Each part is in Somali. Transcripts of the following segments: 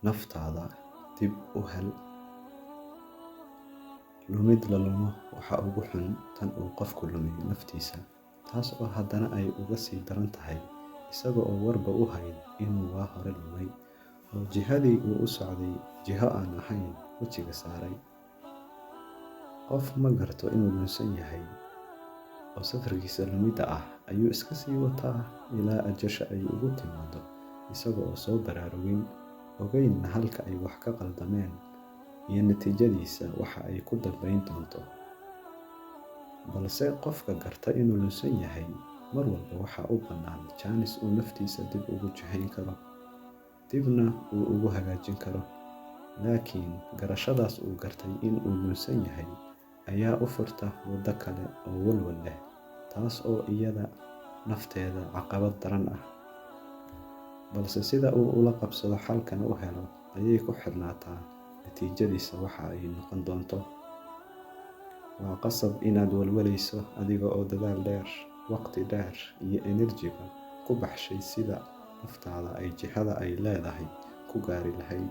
naftaada dib u hel. Lumid la lumo waxa ugu xun tan uu qofku lumiyo naftiisa, taas oo haddana ay uga sii daran tahay isaga oo warba u hayn inuu waa hore lumay oo jihadii uu u socday jiho aan ahayn wejiga saaray. Qof ma garto inuu lunsan yahay oo safarkiisa lumidda ah ayuu iska sii wataa ilaa ajasha ay ugu timaado, isaga oo soo baraarugin, ogeynna halka ay wax ka qaldameen iyo natiijadiisa waxa ay ku dambayn doonto. Balse qofka garta inuu lunsan yahay mar walba waxa u bannaan jaanis uu naftiisa dib ugu jihayn karo, dibna uu ugu hagaajin karo. Laakiin garashadaas uu gartay in uu lunsan yahay ayaa u furta waddo kale oo walwal leh, taas oo iyada nafteeda caqabad daran ah. Balse sida uu ula qabsado xalkana u helo ayay ku xirnaataa natiijadiisa waxa ay noqon doonto. Waa qasab inaad walwalayso adiga oo dadaal dheer, waqti dheer iyo enerjiba ku baxshay sida naftaada ay jihada ay leedahay ku gaari lahayd.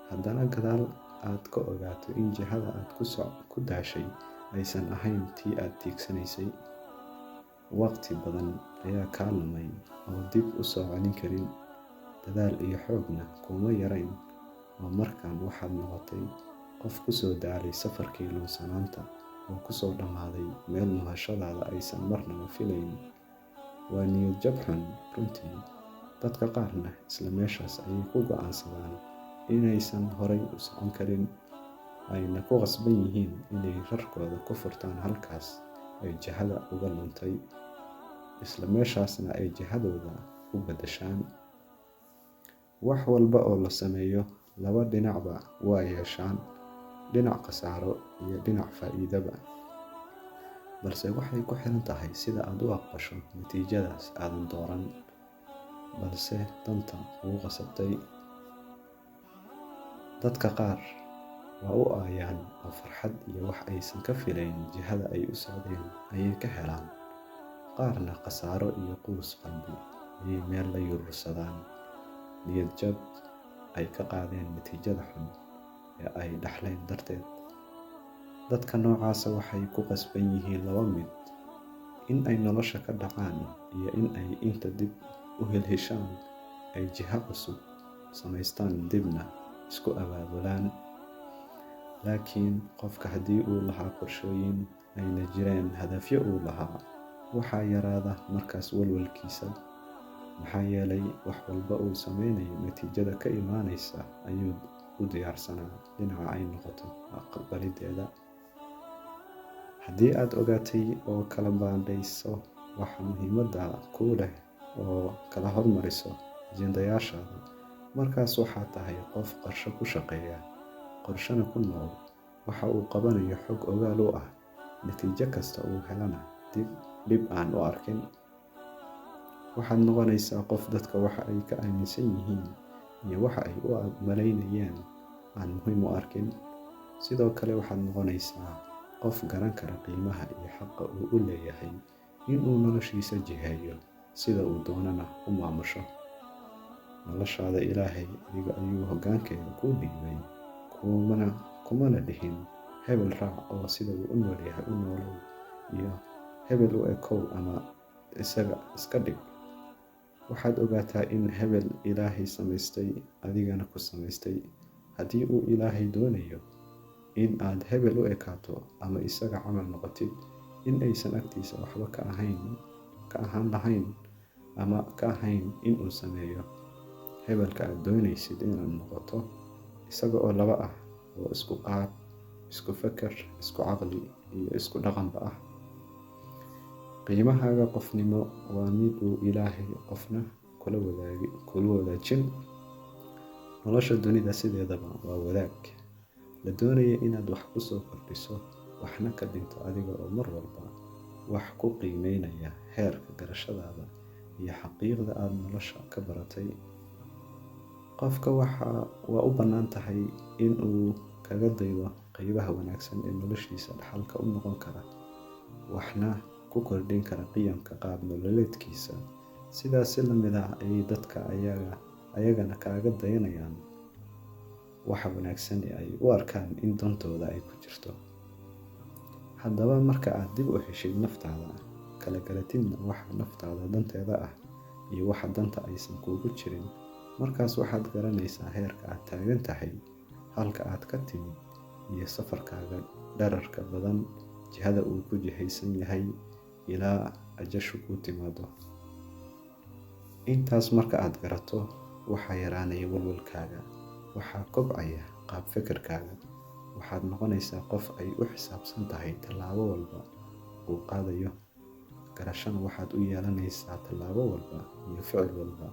Haddana gadaal aad ka ogaato in jihada aad ku daashay aysan ahayn tii aad tiigsanaysay. Waqti badan ayaa kaa lumay oo dib u soo celin karin, dadaal iyo xoogna kuma yarayn, oo markaan waxaad noqotay qof ku soo daalay safarkii lunsanaanta oo ku soo dhammaaday meel nuhashadaada aysan marnaba filayn. Waa niyad jab xun runtii. Dadka qaarna isla meeshaas ayay ku go'aansadaan inaysan horay u socon karin, ayna ku qasban yihiin inay rarkooda ku furtaan halkaas ay jihada uga luntay, isla meeshaasna ay jihadooda u beddeshaan. Wax walba oo la sameeyo laba dhinacba waa yeeshaan, dhinac khasaaro iyo dhinac faa'iidaba. Balse waxay ku xiran tahay sida aad u aqbasho natiijadaas aadan dooran, balse danta kugu qasabtay. Dadka qaar waa u aayaan oo farxad iyo wax aysan ka filayn jihada ay u socdeen ayay ka helaan. Qaarna khasaaro iyo quus qalbi ayay meel la yurursadaan, niyad jab ay ka qaadeen natiijada xun ee ay dhaxleen darteed. Dadka noocaasa waxay ku qasban yihiin laba mid: in ay nolosha ka dhacaan iyo in ay inta dib u hilhishaan ay jiho cusub samaystaan, dibna isku abaabulaan. Laakiin qofka haddii uu lahaa qorshooyin, ayna jireen hadafyo uu lahaa, waxaa yaraada markaas walwalkiisa. Maxaa yeelay wax walba uu sameynayo natiijada ka imaanaysa ayuu u diyaarsanaa dhinaca ay noqoto aqbalideeda. Haddii aad ogaatay oo kala baandhayso waxa muhiimadda kuu leh oo kala hormariso ajendayaashaada, markaas waxaa tahay qof qorshe ku shaqeeya, qorshena ku nool. Waxa uu qabanayo xog ogaal u ah, natiijo kasta uu helana dhib aan u arkin. Waxaad noqonaysaa qof dadka waxa ay ka aaminsan yihiin iyo waxa ay u malaynayaan aan muhiim u arkin. Sidoo kale waxaad noqonaysaa qof garan kara qiimaha iyo xaqa uu u leeyahay inuu noloshiisa jiheeyo sida uu doonana u maamusho. Noloshaada Ilaahay adiga ayuu hoggaankeeda kuu dhiibay, kumana dhihin hebel raac oo sida uu u noolyahay u noolow, iyo hebel u ekow ama isaga iska dhig. Waxaad ogaataa in hebel Ilaahay samaystay, adigana ku samaystay. Haddii uu Ilaahay doonayo in aad hebel u ekaato ama isaga camal noqotid, in aysan agtiisa waxba ka ahaan lahayn ama ka ahayn in uu sameeyo hebelka aad doonaysid inaad noqoto, isaga oo laba ah oo isku qaab, isku feker, isku caqli iyo isku dhaqanba ah. Qiimahaaga qofnimo waa mid uu Ilaahay qofna kula wadaajin. Nolosha dunida sideedaba waa wadaag. La doonaya inaad wax ku soo kordhiso, waxna ka dhinto adiga oo mar walba wax ku qiimeynaya heerka garashadaada iyo xaqiiqda aad nolosha ka baratay. Qofka waa u bannaan tahay in uu kaga daydo qaybaha wanaagsan ee noloshiisa dhaxalka u noqon kara, waxna ku kordhin kara qiyamka qaab nololeedkiisa. Sidaas si la mid ah ayay dadka ayagana kaaga dayanayaan waxa wanaagsan ee ay u arkaan in dantooda ay ku jirto. Haddaba marka aad dib u heshid naftaada, kala garatidna waxa naftaada danteeda ah iyo waxa danta aysan kuugu jirin, markaas waxaad garanaysaa heerka aad taagan tahay, halka aad ka timid, iyo safarkaaga dhererka badan jihada uu ku jihaysan yahay ilaa ajashu kuu timaado. Intaas marka aad garato, waxaa yaraanaya walwalkaaga, waxaa kobcaya qaab fikirkaaga, waxaad noqonaysaa qof ay u xisaabsan tahay tallaabo walba uu qaadayo. Garashana waxaad u yeelanaysaa tallaabo walba iyo ficil walba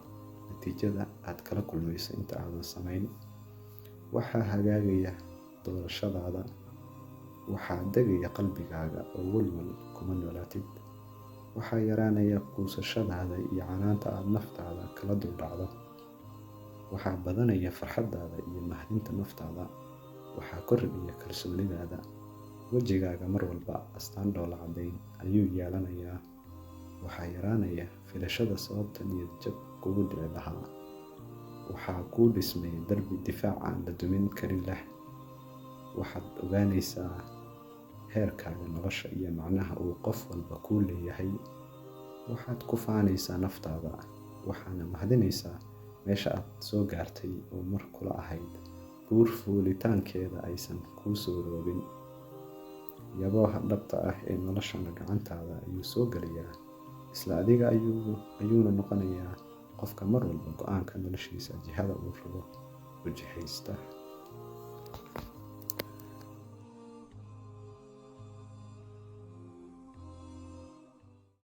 natiijada aad kala kulmayso inta aadan samayn. Waxaa hagaagaya doorashadaada, waxaa degaya qalbigaaga oo walwal kuma noolaatid. Waxaa yaraanaya quusashadaada iyo canaanta aad naftaada kala duldhacdo. Waxaa badanaya farxadaada iyo mahadinta naftaada. Waxaa kordhaya kalsoonidaada. Wejigaaga mar walba astaan dhoola caddayn ayuu yeelanayaa. Waxaa yaraanaya filashada sababta niyad jab kugu dhici lahaa. Waxaa kuu dhismaya darbi difaac aan la dumin karin leh. Waxaad ogaanaysaa heerkaaga nolosha iyo macnaha uu qof walba kuu leeyahay. Waxaad ku faanaysaa naftaada, waxaana mahadinaysaa meesha aad soo gaartay oo mar kula ahayd buur fuulitaankeeda aysan kuu soo roobin. Yabooha dhabta ah ee noloshana gacantaada ayuu soo gelayaa, isla adiga ayuuna noqonayaa qofka mar walba go'aanka noloshiisa jihada uu rabo u jihaysta.